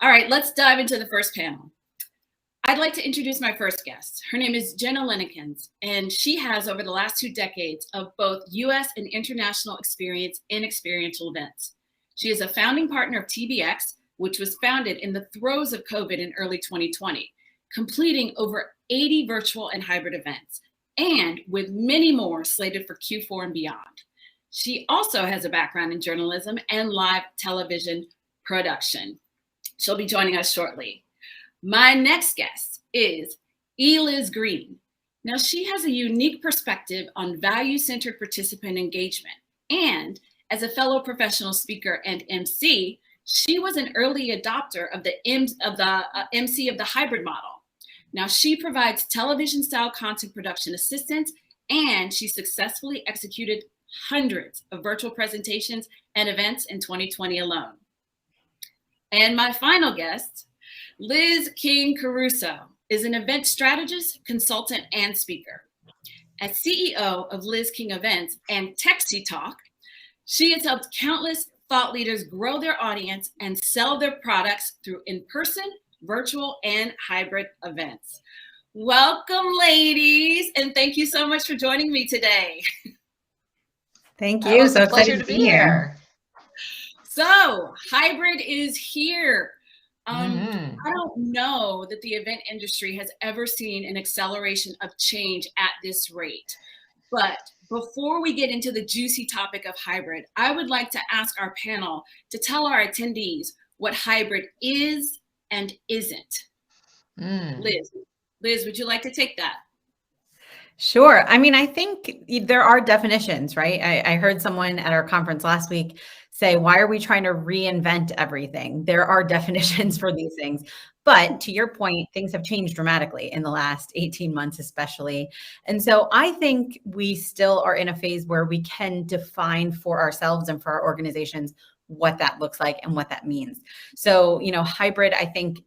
All right, let's dive into the first panel. I'd like to introduce my first guest. Her name is Jenna Lennikens, and she has over the last 2 decades of both US and international experience in experiential events. She is a founding partner of TBX, which was founded in the throes of COVID in early 2020, completing over 80 virtual and hybrid events, and with many more slated for Q4 and beyond. She also has a background in journalism and live television production. She'll be joining us shortly. My next guest is Liz Green. Now, she has a unique perspective on value-centered participant engagement. And as a fellow professional speaker and MC, she was an early adopter of the MC of the hybrid model. Now, she provides television-style content production assistance, and she successfully executed hundreds of virtual presentations and events in 2020 alone. And my final guest, Liz King Caruso, is an event strategist, consultant, and speaker. As CEO of Liz King Events and Texi Talk, she has helped countless thought leaders grow their audience and sell their products through in-person, virtual, and hybrid events. Welcome, ladies, and thank you so much for joining me today. Thank you. So pleasure to be here. So, hybrid is here. I don't know that the event industry has ever seen an acceleration of change at this rate. But before we get into the juicy topic of hybrid, I would like to ask our panel to tell our attendees what hybrid is and isn't. Liz, would you like to take that? Sure. I mean, I think there are definitions, right? I heard someone at our conference last week say, why are we trying to reinvent everything? There are definitions for these things. But to your point, things have changed dramatically in the last 18 months, especially. And so I think we still are in a phase where we can define for ourselves and for our organizations what that looks like and what that means. So, hybrid, I think,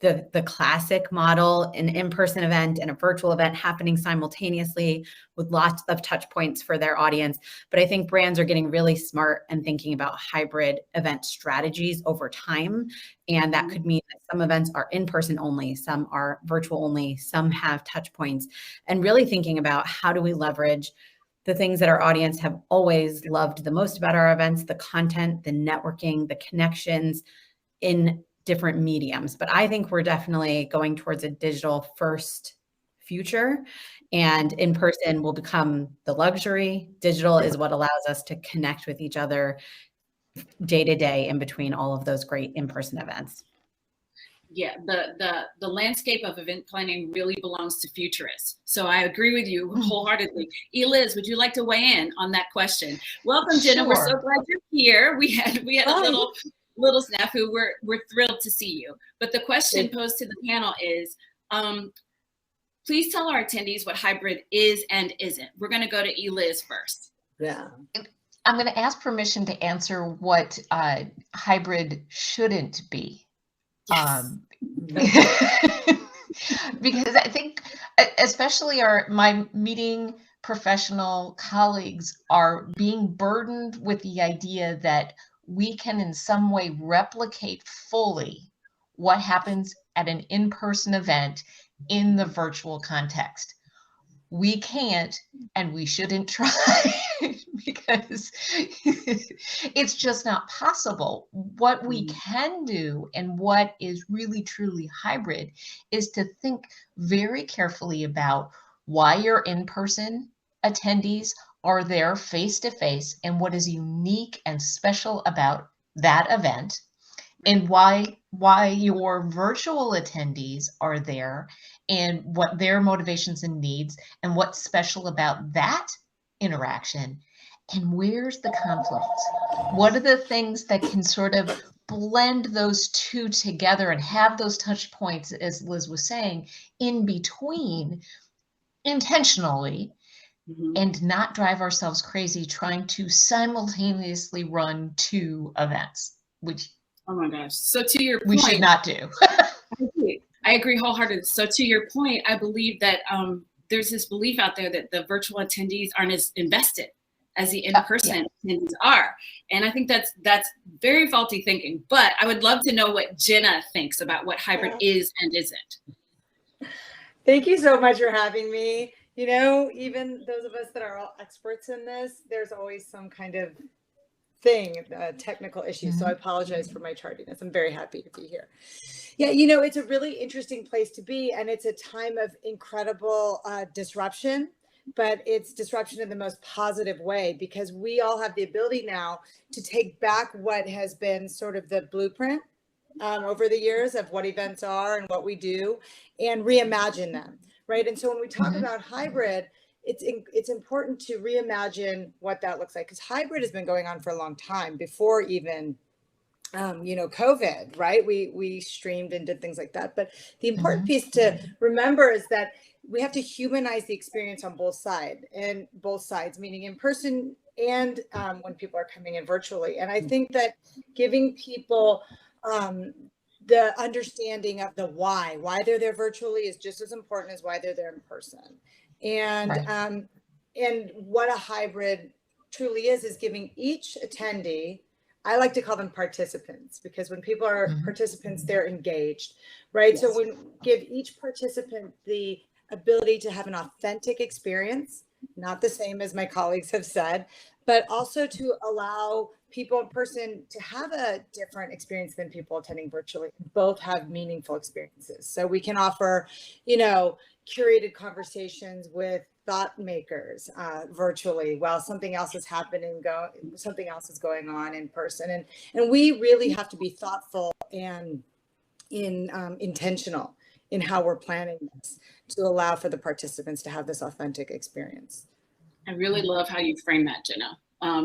the classic model, an in-person event and a virtual event happening simultaneously with lots of touch points for their audience. But I think brands are getting really smart and thinking about hybrid event strategies over time. And that could mean that some events are in-person only, some are virtual only, some have touch points, and really thinking about how do we leverage the things that our audience have always loved the most about our events, the content, the networking, the connections in different mediums. But I think we're definitely going towards a digital first future, and in person will become the luxury. Digital is what allows us to connect with each other day to day in between all of those great in-person events. Yeah, the landscape of event planning really belongs to futurists. So I agree with you wholeheartedly. Liz, would you like to weigh in on that question? Welcome, Jenna. Sure. We're so glad you're here. We had a little snafu. We're thrilled to see you. But the question posed to the panel is, please tell our attendees what hybrid is and isn't. We're going to go to Liz first. Yeah. I'm going to ask permission to answer what hybrid shouldn't be. Yes. Because I think, especially my meeting professional colleagues are being burdened with the idea that we can in some way replicate fully what happens at an in-person event in the virtual context. We can't, and we shouldn't try because it's just not possible. What we can do and what is really truly hybrid is to think very carefully about why your in-person attendees are there face-to-face and what is unique and special about that event, and why your virtual attendees are there and what their motivations and needs and what's special about that interaction, and where's the conflict? What are the things that can sort of blend those two together and have those touch points, as Liz was saying, in between intentionally, and not drive ourselves crazy trying to simultaneously run 2 events, which, oh my gosh. So to your point, we should not do. I agree wholeheartedly. So to your point, I believe that there's this belief out there that the virtual attendees aren't as invested as the in-person attendees are. And I think that's very faulty thinking, but I would love to know what Jenna thinks about what hybrid is and isn't. Thank you so much for having me. You know, even those of us that are all experts in this, there's always some kind of thing, technical issue. So I apologize for my tardiness. I'm very happy to be here. Yeah, you know, it's a really interesting place to be, and it's a time of incredible disruption, but it's disruption in the most positive way, because we all have the ability now to take back what has been sort of the blueprint over the years of what events are and what we do, and reimagine them, right? And so when we talk about hybrid, it's important to reimagine what that looks like, because hybrid has been going on for a long time before even you know, COVID, right? We streamed and did things like that. But the important piece to remember is that we have to humanize the experience on both sides, meaning in person and when people are coming in virtually. And I think that giving people the understanding of the why they're there virtually is just as important as why they're there in person. And and what a hybrid truly is giving each attendee, I like to call them participants, because when people are participants, they're engaged, right? So when give each participant the ability to have an authentic experience, not the same as my colleagues have said, but also to allow people in person to have a different experience than people attending virtually. Both have meaningful experiences. So we can offer, you know, curated conversations with thought makers virtually while something else is happening, something else is going on in person. And we really have to be thoughtful and intentional in how we're planning this to allow for the participants to have this authentic experience. I really love how you frame that, Jenna,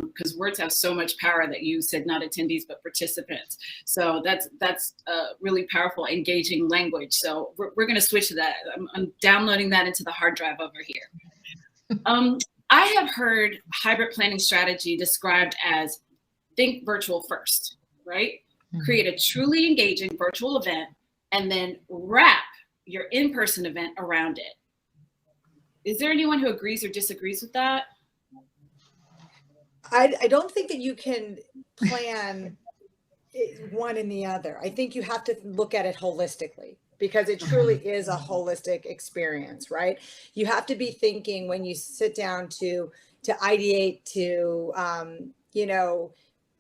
because words have so much power that you said not attendees, but participants. So that's really powerful, engaging language. So we're going to switch to that. I'm downloading that into the hard drive over here. I have heard hybrid planning strategy described as think virtual first, right? Create a truly engaging virtual event and then wrap your in-person event around it. Is there anyone who agrees or disagrees with that? I don't think that you can plan one and the other. I think you have to look at it holistically, because it truly is a holistic experience, right? You have to be thinking when you sit down to ideate, to, you know,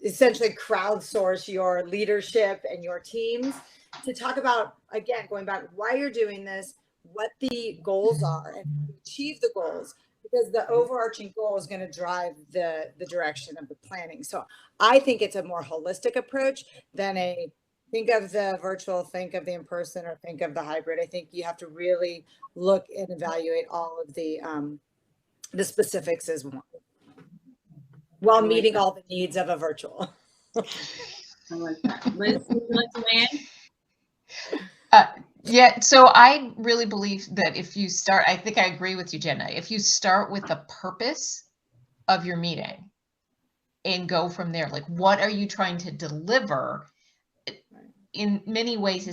essentially crowdsource your leadership and your teams, to talk about, again, going back, why you're doing this, what the goals are, and how to achieve the goals, because the overarching goal is going to drive the direction of the planning. So I think it's a more holistic approach than a think of the virtual, think of the in-person, or think of the hybrid. I think you have to really look and evaluate all of the specifics as one, while meeting all the needs of a virtual. I like that. Liz, would you like to weigh in? Yeah, so I really believe that if you start, I think I agree with you, Jenna. If you start with the purpose of your meeting and go from there, like what are you trying to deliver? In many ways,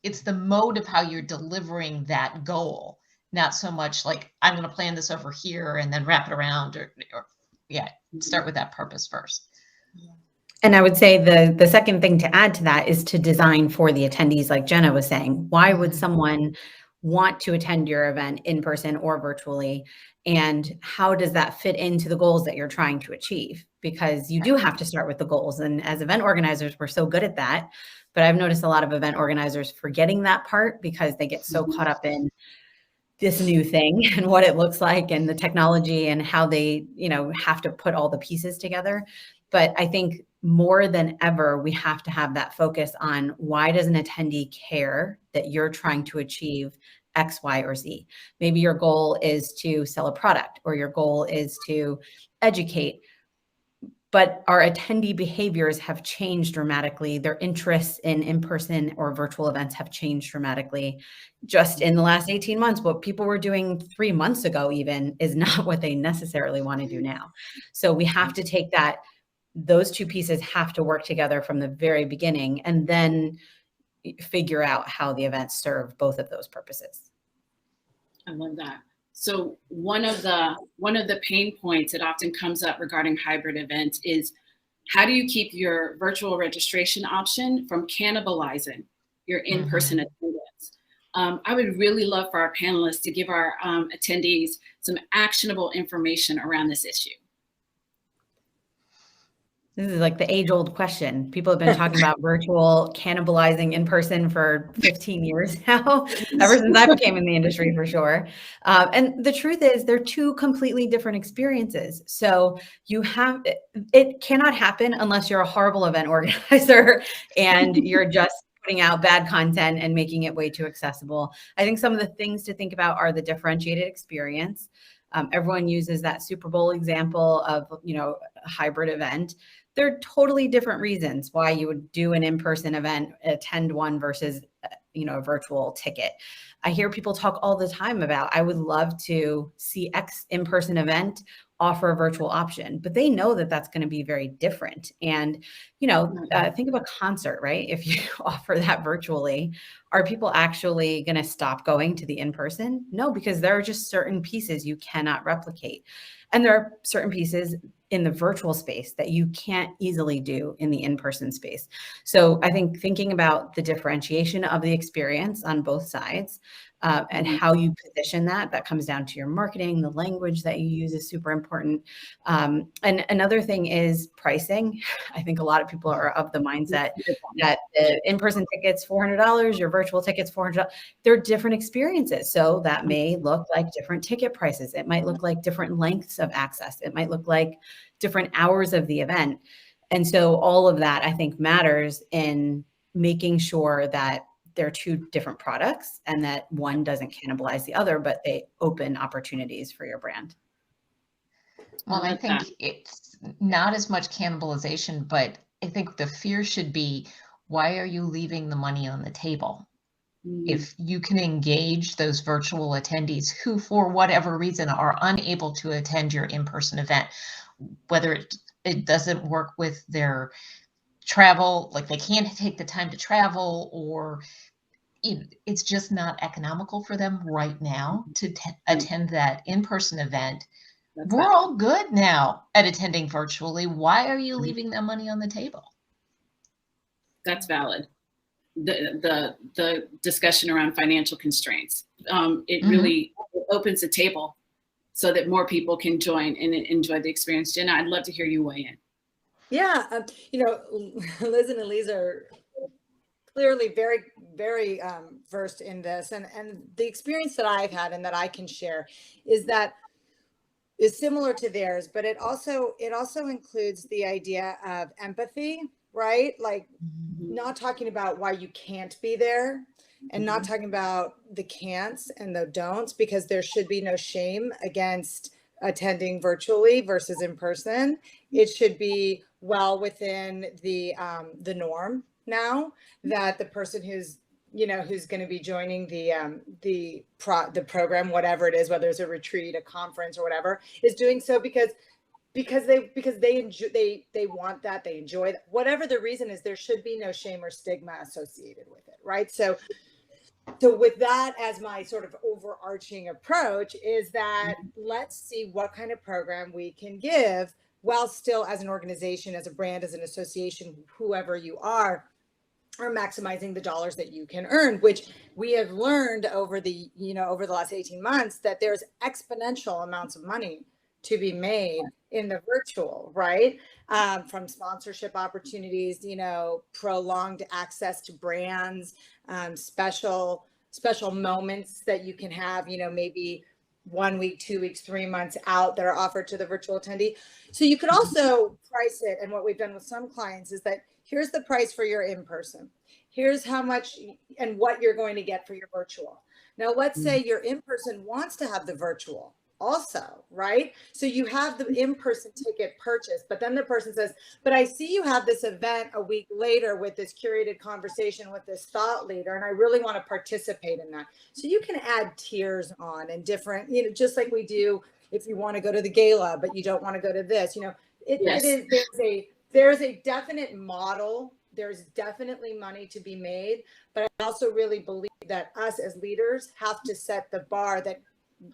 it's the mode of how you're delivering that goal, not so much like I'm going to plan this over here and then wrap it around, or start with that purpose first. And I would say the second thing to add to that is to design for the attendees, like Jenna was saying. Why would someone want to attend your event in person or virtually? And how does that fit into the goals that you're trying to achieve? Because you do have to start with the goals. And as event organizers, we're so good at that. But I've noticed a lot of event organizers forgetting that part because they get so caught up in this new thing and what it looks like and the technology and how they, you know, have to put all the pieces together. But I think more than ever, we have to have that focus on why does an attendee care that you're trying to achieve X, Y, or Z. Maybe your goal is to sell a product, or your goal is to educate, but our attendee behaviors have changed dramatically. Their interests in in-person or virtual events have changed dramatically. Just in the last 18 months, what people were doing 3 months ago even is not what they necessarily want to do now. So we have to take those two pieces have to work together from the very beginning, and then figure out how the events serve both of those purposes. I love that. So one of the pain points that often comes up regarding hybrid events is, how do you keep your virtual registration option from cannibalizing your in-person attendance? I would really love for our panelists to give our attendees some actionable information around this issue. This is like the age-old question. People have been talking about virtual cannibalizing in person for 15 years now, ever since I became in the industry, for sure. And the truth is, they're two completely different experiences. So it cannot happen unless you're a horrible event organizer and you're just putting out bad content and making it way too accessible. I think some of the things to think about are the differentiated experience. Everyone uses that Super Bowl example of, a hybrid event. There are totally different reasons why you would do an in-person event, attend one versus, a virtual ticket. I hear people talk all the time about, I would love to see X in-person event, offer a virtual option, but they know that that's going to be very different. And, think of a concert, right? If you offer that virtually, are people actually going to stop going to the in-person? No, because there are just certain pieces you cannot replicate. And there are certain pieces in the virtual space that you can't easily do in the in-person space. So I think thinking about the differentiation of the experience on both sides, and how you position that comes down to your marketing. The language that you use is super important. And another thing is pricing. I think a lot of people are of the mindset that the in-person tickets, $400, your virtual tickets, $400. They're different experiences. So that may look like different ticket prices. It might look like different lengths of access. It might look like different hours of the event. And so all of that, I think, matters in making sure that they're two different products and that one doesn't cannibalize the other, but they open opportunities for your brand. Well, I think it's not as much cannibalization, but I think the fear should be, why are you leaving the money on the table? If you can engage those virtual attendees who, for whatever reason, are unable to attend your in-person event, whether it doesn't work with their travel, like they can't take the time to travel, or it's just not economical for them right now to attend that in-person event. We're all good now at attending virtually. Why are you leaving that money on the table? That's valid. The discussion around financial constraints, it really opens the table so that more people can join and enjoy the experience. Jenna, I'd love to hear you weigh in. Yeah, Liz and Elise are clearly very, very versed in this, and the experience that I've had and that I can share is similar to theirs, but it also includes the idea of empathy, right? Like not talking about why you can't be there, and not talking about the can'ts and the don'ts, because there should be no shame against attending virtually versus in person. It should be well within the norm now that the person who's going to be joining the program, whatever it is, whether it's a retreat, a conference, or whatever, is doing so because they want that, they enjoy that, whatever the reason is. There should be no shame or stigma associated with it, right? So with that as my sort of overarching approach, is that let's see what kind of program we can give while still, as an organization, as a brand, as an association, whoever you are maximizing the dollars that you can earn, which we have learned over the last 18 months, that there's exponential amounts of money to be made in the virtual, right? From sponsorship opportunities, prolonged access to brands, special moments that you can have, maybe 1 week, 2 weeks, 3 months out, that are offered to the virtual attendee. So you could also price it. And what we've done with some clients is that here's the price for your in-person. Here's how much and what you're going to get for your virtual. Now, let's say your in-person wants to have the virtual also, right? So you have the in-person ticket purchased, but then the person says, but I see you have this event a week later with this curated conversation with this thought leader, and I really want to participate in that. So you can add tiers on and different, just like we do if you want to go to the gala, but you don't want to go to this, there's a definite model. There's definitely money to be made, but I also really believe that us as leaders have to set the bar that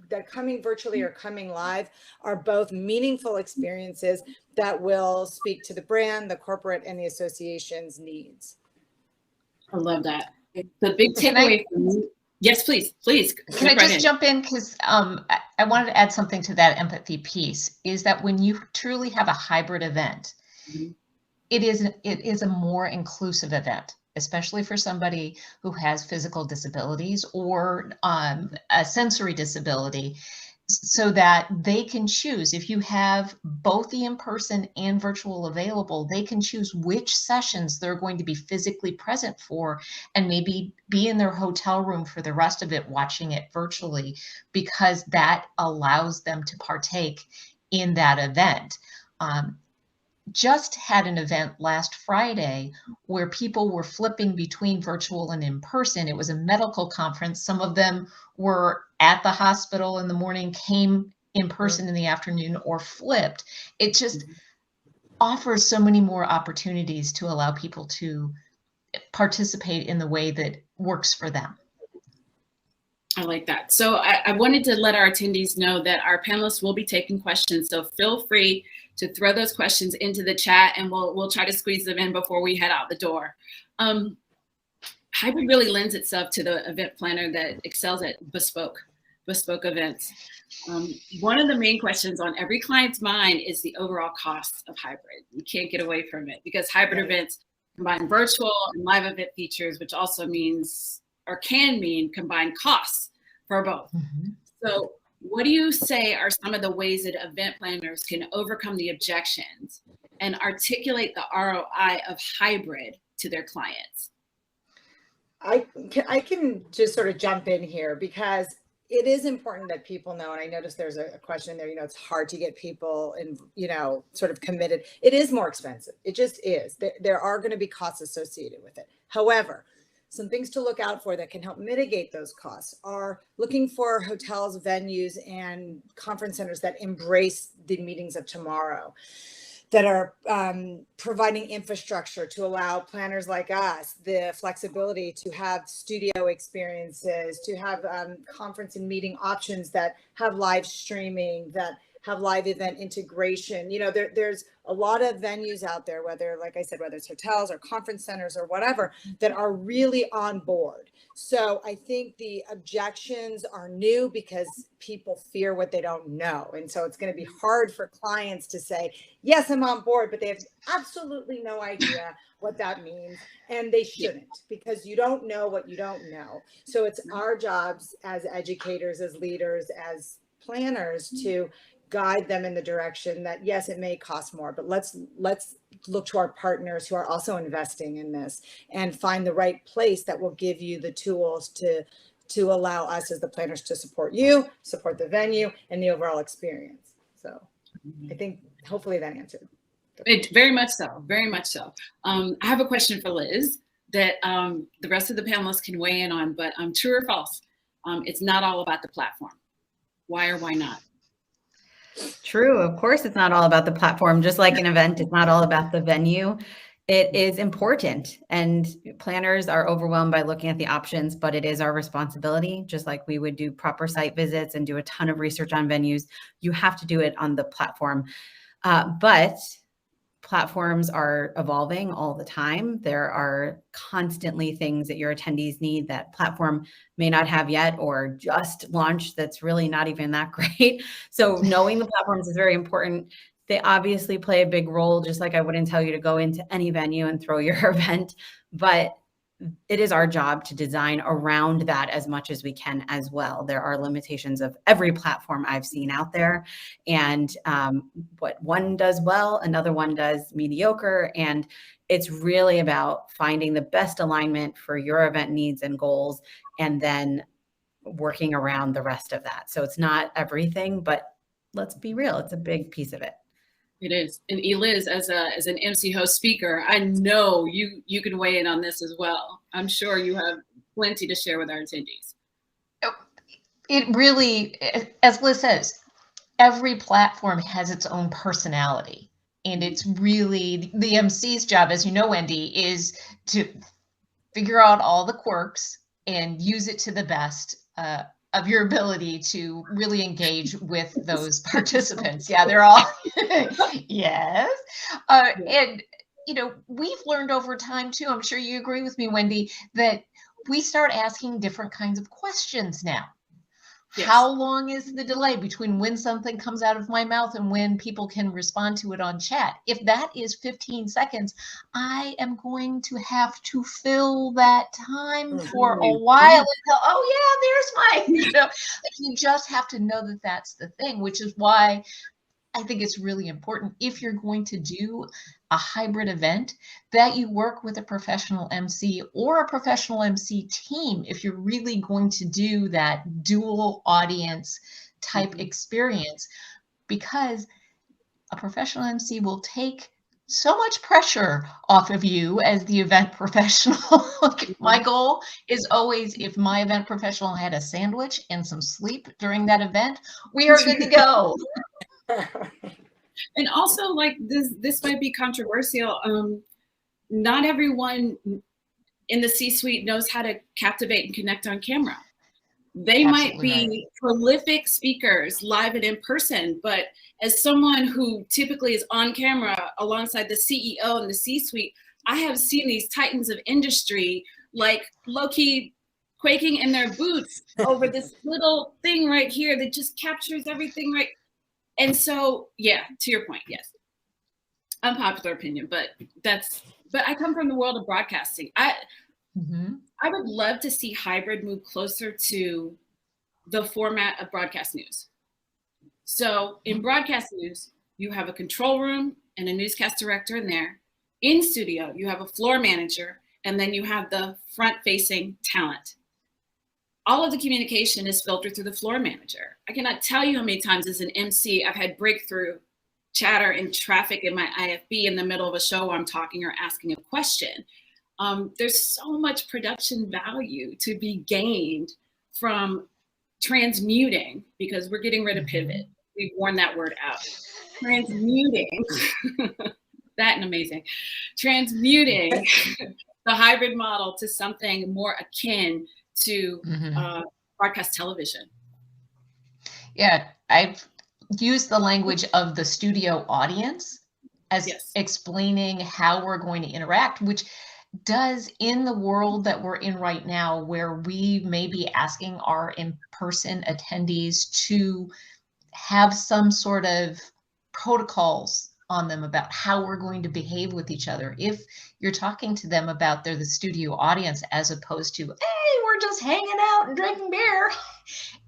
that coming virtually or coming live are both meaningful experiences that will speak to the brand, the corporate, and the association's needs. I love that. The big Can I- takeaway from me, yes, please. Can I just jump in? Because I wanted to add something to that empathy piece, is that when you truly have a hybrid event, Mhm. it is a more inclusive event, especially for somebody who has physical disabilities or a sensory disability, so that they can choose. If you have both the in-person and virtual available, they can choose which sessions they're going to be physically present for, and maybe be in their hotel room for the rest of it watching it virtually, because that allows them to partake in that event. Just had an event last Friday where people were flipping between virtual and in person. It was a medical conference. Some of them were at the hospital in the morning, came in person in the afternoon, or flipped. It just offers so many more opportunities to allow people to participate in the way that works for them. I like that. So I wanted to let our attendees know that our panelists will be taking questions. So feel free to throw those questions into the chat, and we'll try to squeeze them in before we head out the door. Hybrid really lends itself to the event planner that excels at bespoke events. One of the main questions on every client's mind is the overall cost of hybrid. You can't get away from it, because hybrid events combine virtual and live event features, which also means, or can mean, combined costs for both. Mm-hmm. So what do you say are some of the ways that event planners can overcome the objections and articulate the ROI of hybrid to their clients? I can just sort of jump in here, because it is important that people know, and I noticed there's a question there, it's hard to get people in, sort of committed. It is more expensive. It just is. There are going to be costs associated with it. However, some things to look out for that can help mitigate those costs are looking for hotels, venues, and conference centers that embrace the meetings of tomorrow, that are providing infrastructure to allow planners like us the flexibility to have studio experiences, to have conference and meeting options that have live streaming, that have live event integration. There's a lot of venues out there, whether, like I said, whether it's hotels or conference centers or whatever, that are really on board. So I think the objections are new because people fear what they don't know. And so it's going to be hard for clients to say, yes, I'm on board, but they have absolutely no idea what that means. And they shouldn't, because you don't know what you don't know. So it's our jobs as educators, as leaders, as planners to guide them in the direction that, yes, it may cost more, but let's look to our partners who are also investing in this and find the right place that will give you the tools to allow us as the planners to support you, support the venue, and the overall experience. So I think hopefully that answered. Very much so, very much so. I have a question for Liz that the rest of the panelists can weigh in on, but true or false? It's not all about the platform. Why or why not? True. Of course, it's not all about the platform. Just like an event, it's not all about the venue. It is important, and planners are overwhelmed by looking at the options, but it is our responsibility. Just like we would do proper site visits and do a ton of research on venues, you have to do it on the platform. But platforms are evolving all the time. There are constantly things that your attendees need that platform may not have yet, or just launched that's really not even that great. So knowing the platforms is very important. They obviously play a big role, just like I wouldn't tell you to go into any venue and throw your event, but it is our job to design around that as much as we can as well. There are limitations of every platform I've seen out there, and what one does well, another one does mediocre. And it's really about finding the best alignment for your event needs and goals, and then working around the rest of that. So it's not everything, but let's be real, it's a big piece of it. It is. And Eliz, as an MC host speaker, I know you can weigh in on this as well. I'm sure you have plenty to share with our attendees. It really, as Liz says, every platform has its own personality. And it's really the MC's job, as you know, Wendy, is to figure out all the quirks and use it to the best of your ability to really engage with those participants. Yeah, they're all, yes. And, you know, we've learned over time too, I'm sure you agree with me, Wendy, that we start asking different kinds of questions now. Yes. How long is the delay between when something comes out of my mouth and when people can respond to it on chat? If that is 15 seconds, I am going to have to fill that time for a while until, oh yeah, there's my, you know, like you just have to know that that's the thing, which is why I think it's really important if you're going to do a hybrid event that you work with a professional MC or a professional MC team if you're really going to do that dual audience type experience, because a professional MC will take so much pressure off of you as the event professional. My goal is always, if my event professional had a sandwich and some sleep during that event, we are good to go. And also, like, this might be controversial. Not everyone in the C-suite knows how to captivate and connect on camera. They might be prolific speakers live and in person, but as someone who typically is on camera alongside the CEO and the C-suite, I have seen these titans of industry like low-key quaking in their boots over this little thing right here that just captures everything right. And so, yeah, to your point, yes. Unpopular opinion, but I come from the world of broadcasting. I would love to see hybrid move closer to the format of broadcast news. So in broadcast news, you have a control room and a newscast director in there. In studio, you have a floor manager, and then you have the front-facing talent. All of the communication is filtered through the floor manager. I cannot tell you how many times as an MC I've had breakthrough chatter and traffic in my IFB in the middle of a show where I'm talking or asking a question. There's so much production value to be gained from transmuting, because we're getting rid of pivot. We've worn that word out. Transmuting, that and amazing. Transmuting the hybrid model to something more akin to broadcast television. Yeah, I've used the language of the studio audience as explaining how we're going to interact, which does, in the world that we're in right now, where we may be asking our in-person attendees to have some sort of protocols on them about how we're going to behave with each other. If you're talking to them about they're the studio audience as opposed to, hey, we're just hanging out and drinking beer,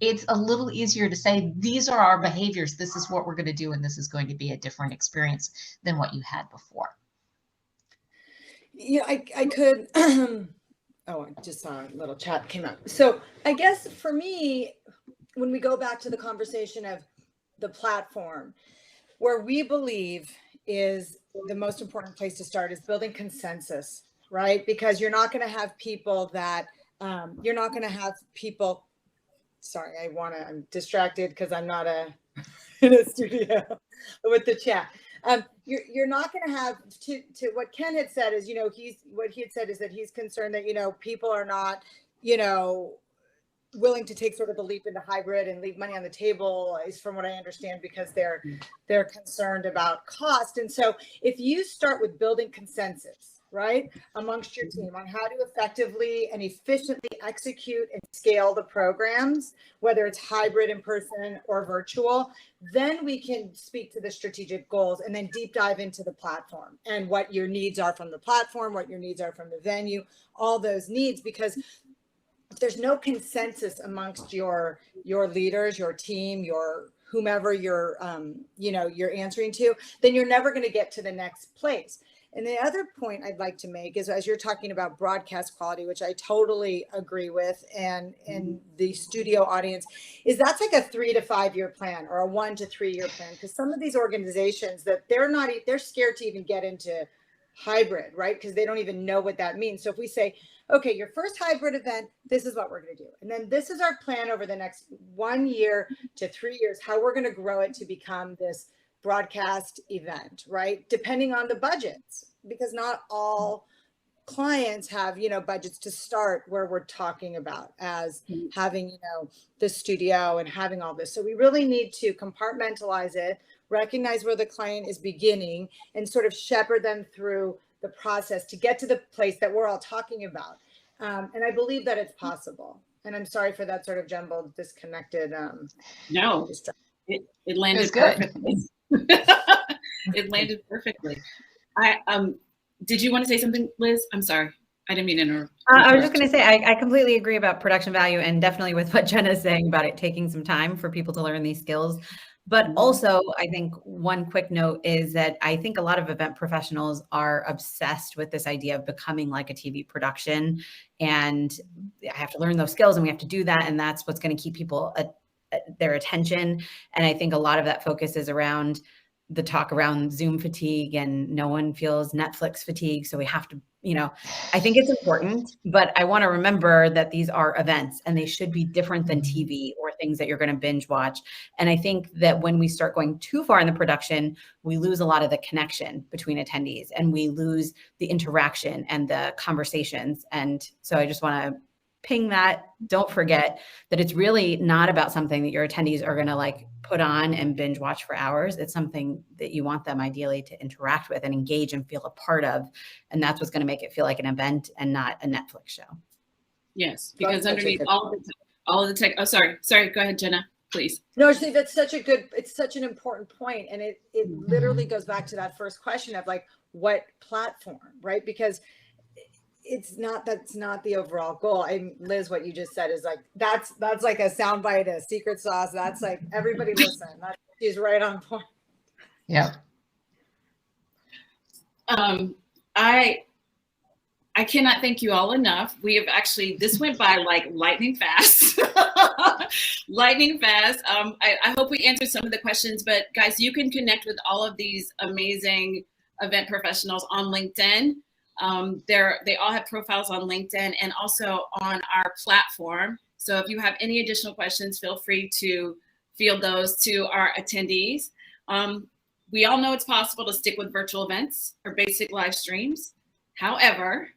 it's a little easier to say, these are our behaviors, this is what we're going to do, and this is going to be a different experience than what you had before. Yeah, I could, oh, I just saw a little chat came up. So I guess for me, when we go back to the conversation of the platform, where we believe is the most important place to start is building consensus, right? Because you're not going to have people that, sorry, I'm distracted because I'm not in a studio with the chat. You're not going to have to what Ken had said is, what he had said is that he's concerned that, people are not, willing to take sort of the leap into hybrid and leave money on the table, is from what I understand, because they're concerned about cost. And so if you start with building consensus, right, amongst your team on how to effectively and efficiently execute and scale the programs, whether it's hybrid, in person, or virtual, then we can speak to the strategic goals and then deep dive into the platform and what your needs are from the platform, what your needs are from the venue, all those needs. Because if there's no consensus amongst your leaders, your team, your whomever you're answering to, then you're never going to get to the next place. And the other point I'd like to make is, as you're talking about broadcast quality, which I totally agree with, and the studio audience, is that's like a 3 to 5 year plan or a 1 to 3 year plan. Because some of these organizations that they're scared to even get into hybrid, right? Because they don't even know what that means. So if we say, okay, your first hybrid event, this is what we're going to do. And then this is our plan over the next 1 year to 3 years, how we're going to grow it to become this broadcast event, right? Depending on the budgets, because not all clients have, budgets to start where we're talking about as having, the studio and having all this. So we really need to compartmentalize it, recognize where the client is beginning, and sort of shepherd them through the process to get to the place that we're all talking about. And I believe that it's possible. And I'm sorry for that sort of jumbled, disconnected. No, it landed good. perfectly. It landed perfectly. Did you want to say something, Liz? I'm sorry. I didn't mean to interrupt. I was just going to say, I completely agree about production value, and definitely with what Jenna is saying about it taking some time for people to learn these skills. But also, I think one quick note is that I think a lot of event professionals are obsessed with this idea of becoming like a TV production. And I have to learn those skills, and we have to do that. And that's what's going to keep people their attention. And I think a lot of that focus is around the talk around Zoom fatigue, and no one feels Netflix fatigue. So we have to, I think it's important, but I want to remember that these are events and they should be different than TV or things that you're going to binge watch. And I think that when we start going too far in the production, we lose a lot of the connection between attendees, and we lose the interaction and the conversations. And so I just want to ping that. Don't forget that it's really not about something that your attendees are going to put on and binge watch for hours. It's something that you want them ideally to interact with and engage and feel a part of. And that's what's going to make it feel like an event and not a Netflix show. Yes, because underneath all of the tech. Oh, sorry. Go ahead, Jenna, please. No, I think that's it's such an important point. And it literally goes back to that first question of what platform, right? Because that's not the overall goal. And Liz, what you just said is that's like a soundbite, a secret sauce. That's everybody listen. She's right on point. Yeah. I cannot thank you all enough. We have this went by lightning fast. Lightning fast. I hope we answered some of the questions, but guys, you can connect with all of these amazing event professionals on LinkedIn. They all have profiles on LinkedIn and also on our platform. So if you have any additional questions, feel free to field those to our attendees. We all know it's possible to stick with virtual events or basic live streams. However,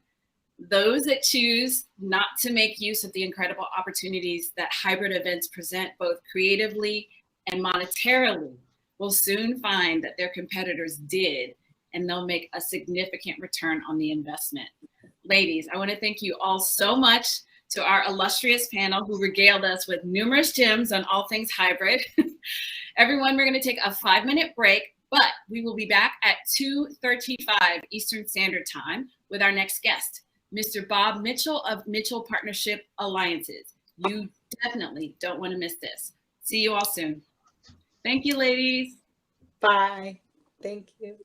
those that choose not to make use of the incredible opportunities that hybrid events present both creatively and monetarily will soon find that their competitors did, and they'll make a significant return on the investment. Ladies, I want to thank you all so much, to our illustrious panel who regaled us with numerous gems on all things hybrid. Everyone, we're going to take a 5-minute break, but we will be back at 2:35 Eastern Standard Time with our next guest, Mr. Bob Mitchell of Mitchell Partnership Alliances. You definitely don't want to miss this. See you all soon. Thank you, ladies. Bye. Thank you.